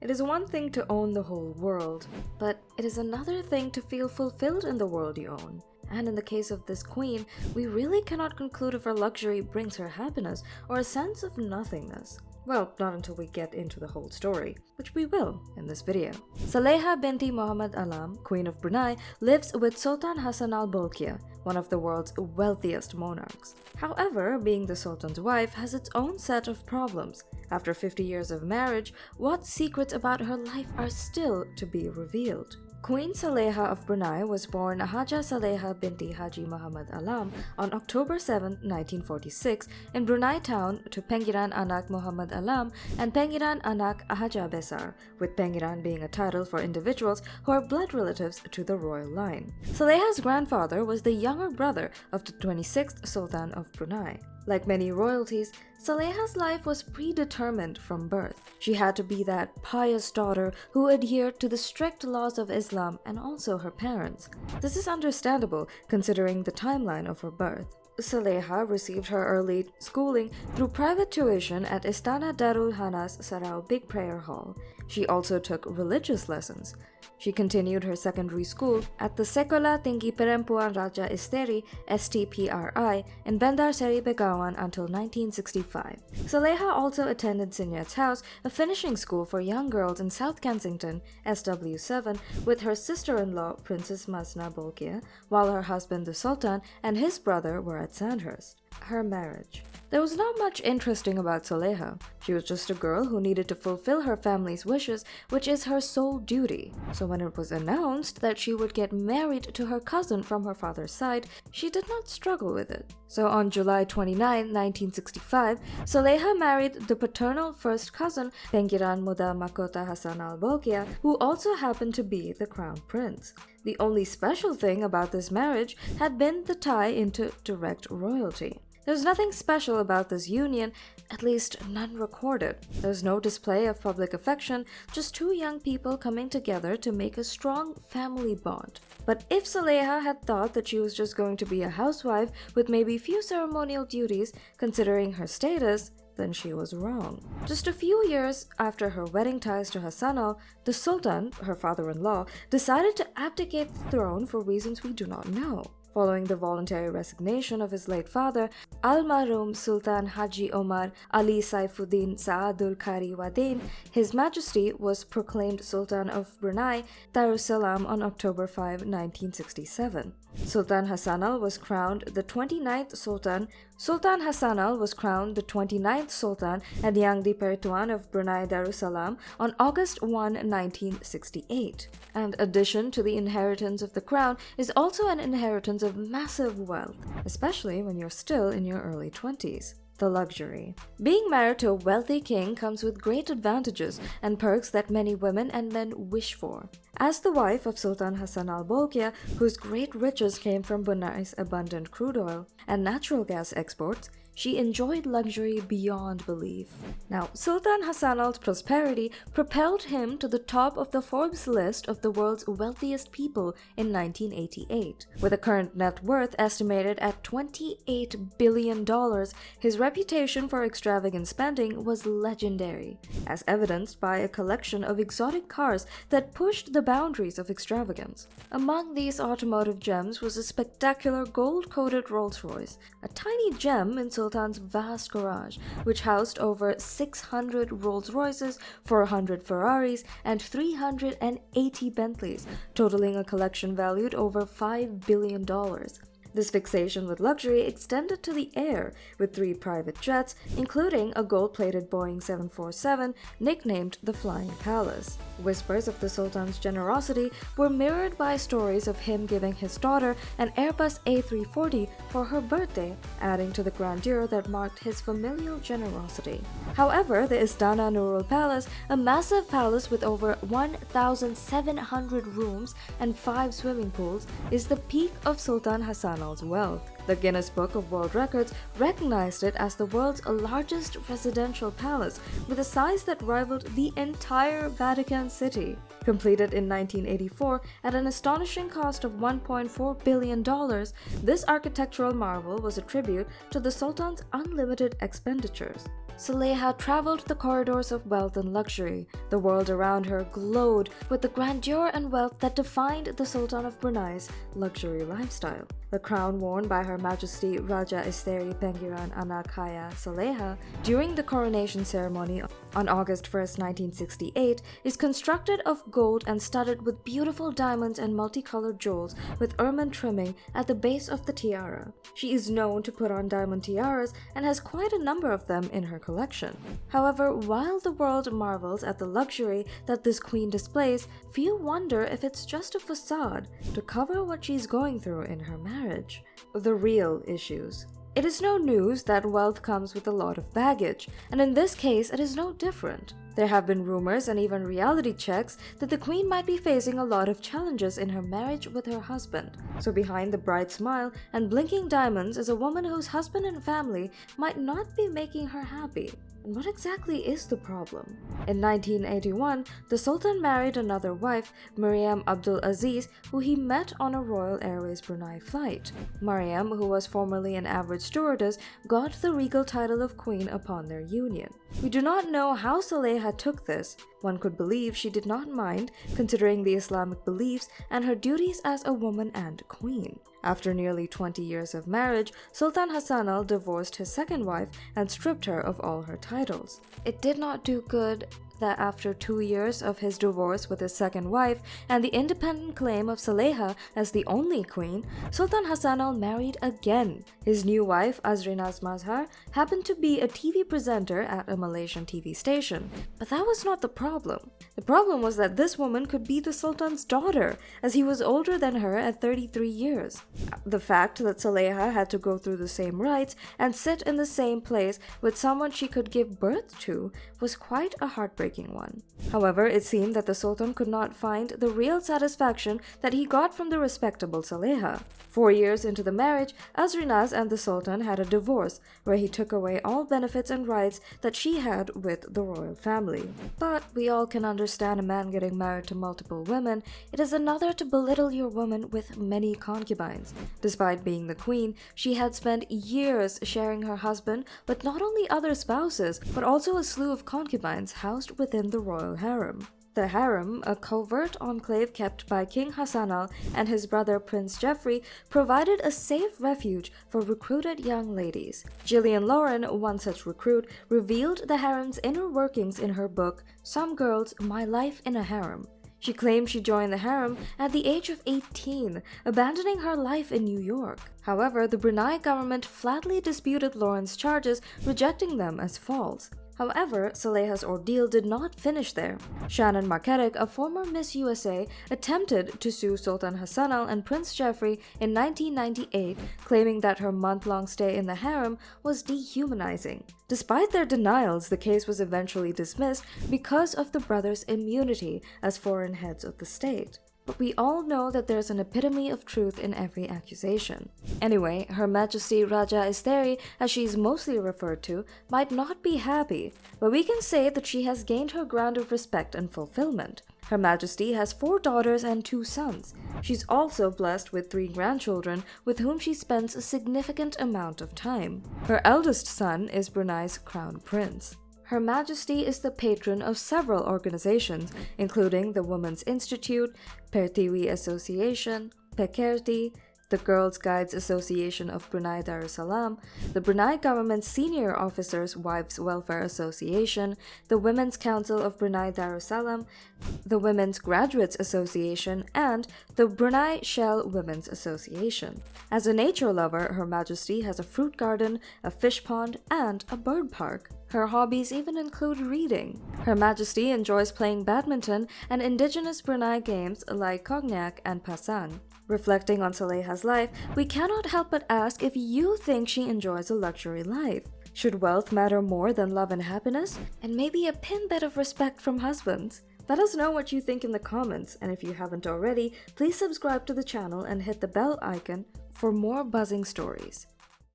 It is one thing to own the whole world, but it is another thing to feel fulfilled in the world you own. And in the case of this queen, we really cannot conclude if her luxury brings her happiness or a sense of nothingness. Well, not until we get into the whole story, which we will in this video. Saleha Binti Mohamed Alam, Queen of Brunei, lives with Sultan Hassanal Bolkiah, one of the world's wealthiest monarchs. However, being the Sultan's wife has its own set of problems. After 50 years of marriage, what secrets about her life are still to be revealed? Queen Saleha of Brunei was born Haja Saleha Binti Haji Muhammad Alam on October 7, 1946 in Brunei town to Pengiran Anak Muhammad Alam and Pengiran Anak Haja Besar, with Pengiran being a title for individuals who are blood relatives to the royal line. Saleha's grandfather was the younger brother of the 26th Sultan of Brunei. Like many royalties, Saleha's life was predetermined from birth. She had to be that pious daughter who adhered to the strict laws of Islam and also her parents. This is understandable considering the timeline of her birth. Saleha received her early schooling through private tuition at Istana Darul Hanas Sarau Big Prayer Hall. She also took religious lessons. She continued her secondary school at the Sekolah Tinggi Perempuan Raja Isteri (STPRI) in Bandar Seri Begawan until 1965. Saleha also attended Sinyat's House, a finishing school for young girls in South Kensington (SW7), with her sister-in-law Princess Masna Bolkiah, while her husband the Sultan and his brother were at Sandhurst. Her marriage. There was not much interesting about Saleha. She was just a girl who needed to fulfill her family's wishes, which is her sole duty. So when it was announced that she would get married to her cousin from her father's side, she did not struggle with it. So on July 29, 1965, Saleha married the paternal first cousin, Pengiran Muda Mahkota Hassanal Bolkiah, who also happened to be the crown prince. The only special thing about this marriage had been the tie into direct royalty. There's nothing special about this union, at least none recorded. There's no display of public affection, just two young people coming together to make a strong family bond. But if Saleha had thought that she was just going to be a housewife with maybe few ceremonial duties, considering her status, then she was wrong. Just a few years after her wedding ties to Hassanal, the Sultan, her father-in-law, decided to abdicate the throne for reasons we do not know. Following the voluntary resignation of his late father, Al-Mahrum Sultan Haji Omar Ali Saifuddin Saadul Khari Wadin, His Majesty was proclaimed Sultan of Brunei Darussalam on October 5, 1967. Sultan Hassanal was crowned the 29th Sultan. Sultan Hassanal was crowned the 29th Sultan and Yang di-Pertuan of Brunei Darussalam on August 1, 1968. And addition to the inheritance of the crown is also an inheritance of massive wealth, especially when you're still in your early 20s. The luxury. Being married to a wealthy king comes with great advantages and perks that many women and men wish for. As the wife of Sultan Hassanal Bolkiah, whose great riches came from Brunei's abundant crude oil and natural gas exports, she enjoyed luxury beyond belief. Now, Sultan Hassanal's prosperity propelled him to the top of the Forbes list of the world's wealthiest people in 1988. With a current net worth estimated at $28 billion, his reputation for extravagant spending was legendary, as evidenced by a collection of exotic cars that pushed the boundaries of extravagance. Among these automotive gems was a spectacular gold-coated Rolls-Royce, a tiny gem in Sultan's vast garage, which housed over 600 Rolls-Royces, 400 Ferraris, and 380 Bentleys, totaling a collection valued over $5 billion. This fixation with luxury extended to the air, with 3 private jets, including a gold-plated Boeing 747 nicknamed the Flying Palace. Whispers of the Sultan's generosity were mirrored by stories of him giving his daughter an Airbus A340 for her birthday, adding to the grandeur that marked his familial generosity. However, the Istana Nurul Palace, a massive palace with over 1,700 rooms and 5 swimming pools, is the peak of Sultan Hassanal's wealth. The Guinness Book of World Records recognized it as the world's largest residential palace, with a size that rivaled the entire Vatican City. Completed in 1984 at an astonishing cost of $1.4 billion, this architectural marvel was a tribute to the Sultan's unlimited expenditures. Saleha traveled the corridors of wealth and luxury. The world around her glowed with the grandeur and wealth that defined the Sultan of Brunei's luxury lifestyle. The crown worn by Her Majesty Raja Isteri Pengiran Anak Haya Saleha during the coronation ceremony on August 1, 1968 is constructed of gold and studded with beautiful diamonds and multicolored jewels with ermine trimming at the base of the tiara. She is known to put on diamond tiaras and has quite a number of them in her collection. However, while the world marvels at the luxury that this queen displays, few wonder if it's just a facade to cover what she's going through in her marriage. The real issues. It is no news that wealth comes with a lot of baggage, and in this case it is no different. There have been rumors and even reality checks that the queen might be facing a lot of challenges in her marriage with her husband. So behind the bright smile and blinking diamonds is a woman whose husband and family might not be making her happy. And what exactly is the problem? In 1981, the Sultan married another wife, Mariam Abdul Aziz, who he met on a Royal Airways Brunei flight. Mariam, who was formerly an average stewardess, got the regal title of queen upon their union. We do not know how Saleha took this. One could believe she did not mind, considering the Islamic beliefs and her duties as a woman and queen. After nearly 20 years of marriage, Sultan Hassanal divorced his second wife and stripped her of all her titles. It did not do good that after 2 years of his divorce with his second wife and the independent claim of Saleha as the only queen, Sultan Hassanal married again. His new wife, Azrinaz Mazhar, happened to be a TV presenter at a Malaysian TV station. But that was not the problem. The problem was that this woman could be the Sultan's daughter, as he was older than her at 33 years. The fact that Saleha had to go through the same rites and sit in the same place with someone she could give birth to was quite a heartbreaking one. However, it seemed that the Sultan could not find the real satisfaction that he got from the respectable Saleha. 4 years into the marriage, Azrinaz and the Sultan had a divorce, where he took away all benefits and rights that she had with the royal family. But we all can understand a man getting married to multiple women. It is another to belittle your woman with many concubines. Despite being the queen, she had spent years sharing her husband with not only other spouses, but also a slew of concubines housed within the royal harem. The harem, a covert enclave kept by King Hassanal and his brother Prince Geoffrey, provided a safe refuge for recruited young ladies. Gillian Lauren, one such recruit, revealed the harem's inner workings in her book, Some Girls, My Life in a Harem. She claimed she joined the harem at the age of 18, abandoning her life in New York. However, the Brunei government flatly disputed Lauren's charges, rejecting them as false. However, Saleha's ordeal did not finish there. Shannon Marketic, a former Miss USA, attempted to sue Sultan Hassanal and Prince Geoffrey in 1998, claiming that her month-long stay in the harem was dehumanizing. Despite their denials, the case was eventually dismissed because of the brothers' immunity as foreign heads of the state. But we all know that there's an epitome of truth in every accusation. Anyway, Her Majesty Raja Isteri, as she's mostly referred to, might not be happy, but we can say that she has gained her ground of respect and fulfillment. Her Majesty has 4 daughters and 2 sons. She's also blessed with 3 grandchildren with whom she spends a significant amount of time. Her eldest son is Brunei's Crown Prince. Her Majesty is the patron of several organizations, including the Women's Institute, Pertiwi Association, Pekerti, the Girls Guides Association of Brunei Darussalam, the Brunei Government Senior Officers Wives Welfare Association, the Women's Council of Brunei Darussalam, the Women's Graduates Association, and the Brunei Shell Women's Association. As a nature lover, Her Majesty has a fruit garden, a fish pond, and a bird park. Her hobbies even include reading. Her Majesty enjoys playing badminton and indigenous Brunei games like cognac and pasan. Reflecting on Saleha's life, we cannot help but ask if you think she enjoys a luxury life. Should wealth matter more than love and happiness? And maybe a pin bit of respect from husbands? Let us know what you think in the comments, and if you haven't already, please subscribe to the channel and hit the bell icon for more buzzing stories.